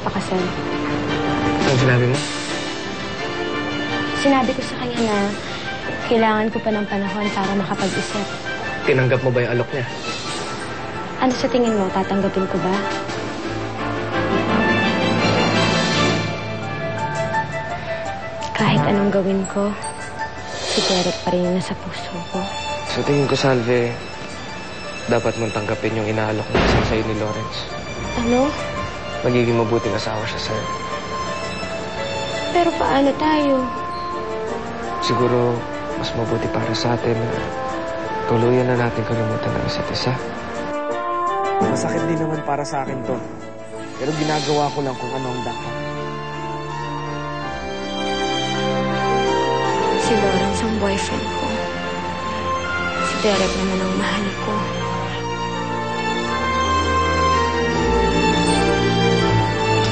magpakasal. Ano sinabi mo? Sinabi ko sa kanya na kailangan ko pa ng panahon para makapag-isip. Tinanggap mo ba yung alok niya? Ano sa tingin mo, tatanggapin ko ba? Kahit anong gawin ko, si Derek pa rin yung nasa puso ko. Sa tingin ko, Salve, dapat mong tanggapin yung inaalok na kasal sa'yo ni Lawrence. Ano? Magiging mabuting asawa siya sa'yo. Pero paano tayo? Siguro, mas mabuti para sa atin na tuluyan na natin kalimutan ng isa't isa. Masakit din naman para sa akin to. Pero ginagawa ko lang kung ano ang dapat. Si Lawrence ang boyfriend ko. Si Derek naman ang mahal ko.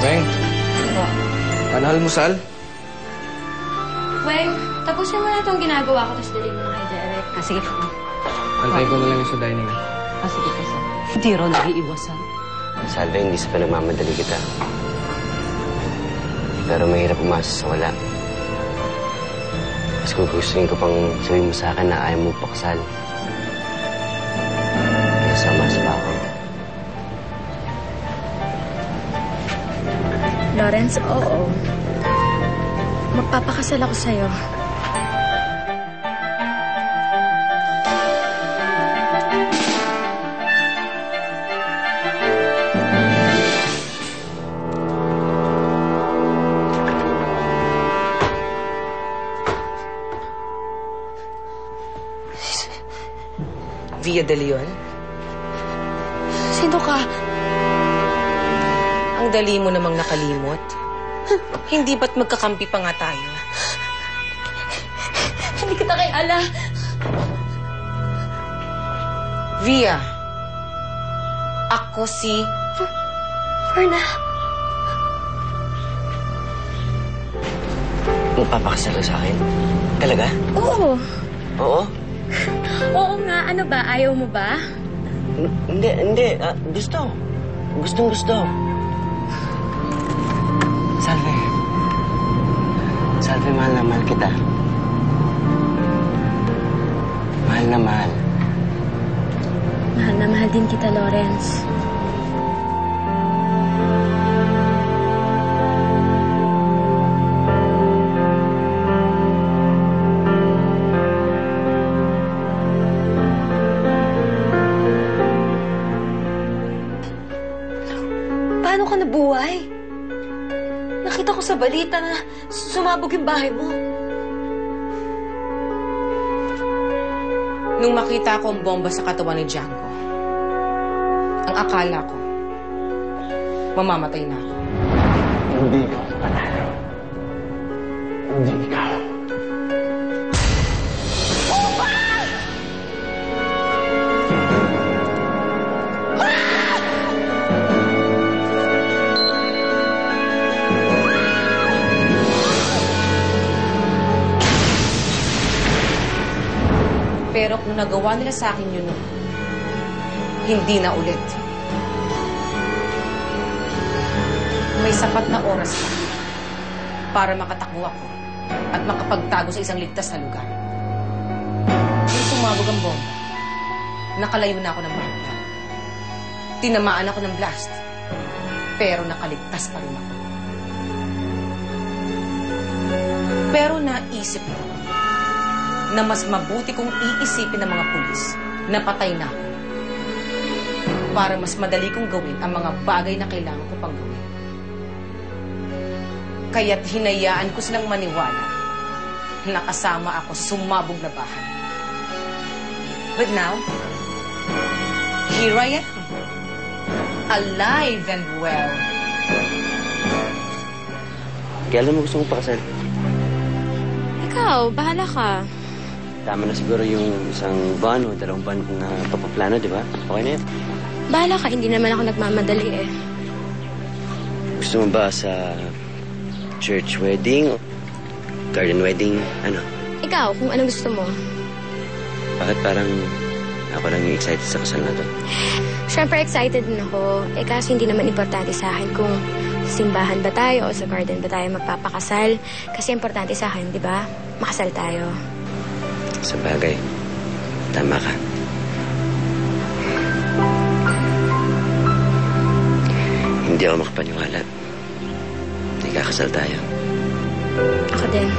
Weng, ano almusal? Weng, tapusin mo na itong ginagawa ko, tapos dalhin mo na kay Derek. Sige po. Antay ko na lang yung sa dining. Sige po, sir. Hindi raw nag-iiwasan. Salve, hindi sa pinagmamadali kita. Pero mahirap umasa sa wala. Mas gugustuhin ko pang sabihin mo sa akin na ayaw mo pakasal. Kaya sama pa ako. Lawrence, oo. Magpapakasal ako sa'yo. Via de Leon? Sino ka? Ang dali mo namang nakalimot. Hindi ba't magkakampi pa nga tayo? Hindi kita kay Ala. Via, ako si... Ferna. Magpapakasal ka sa akin? Talaga? Oo. Oo? Oo nga. Ano ba? Ayaw mo ba? Hindi. Gusto. Gustong-gusto. Salve. Salve, mahal na mahal kita. Mahal na mahal. Mahal na mahal din kita, Lawrence. Paano ka nabuhay? Nakita ko sa balita na sumabog yung bahay mo. Nung makita ko ang bomba sa katawan ni Django, ang akala ko, mamamatay na ako. Hindi ikaw panalo. Hindi ikaw. Pero kung nagawa nila sa akin yun, hindi na ulit. May sapat na oras pa para makatakbo ako at makapagtago sa isang ligtas na lugar. Nung sumabog ang bomba, nakalayo na ako ng banda. Tinamaan ako ng blast, pero nakaligtas pa rin ako. Pero naisip ko na mas mabuti kong iisipin ng mga pulis na patay na ako para mas madali kong gawin ang mga bagay na kailangan ko pang gawin. Kaya't hinayaan ko silang maniwala na kasama ako sumabog na bahay. But now, here I am, alive and well. Kailan mo gusto mong pakasal? Ikaw, bahala ka. Tama na siguro yung isang buwan o 2 buwan na papaplano, di ba? Okay na yun. Bahala ka, hindi naman ako nagmamadali eh. Gusto mo ba sa church wedding o garden wedding? Ano? Ikaw, kung anong gusto mo. Bakit parang ako lang yung excited sa kasal na to? Siyempre excited din ako. Eh kasi hindi naman importante sa akin kung simbahan ba tayo o sa garden ba tayo magpapakasal. Kasi importante sa akin, di ba? Makasal tayo. Sa bagay, tama ka. Hindi ako makapaniwala. Ikakasal tayo. Ako din.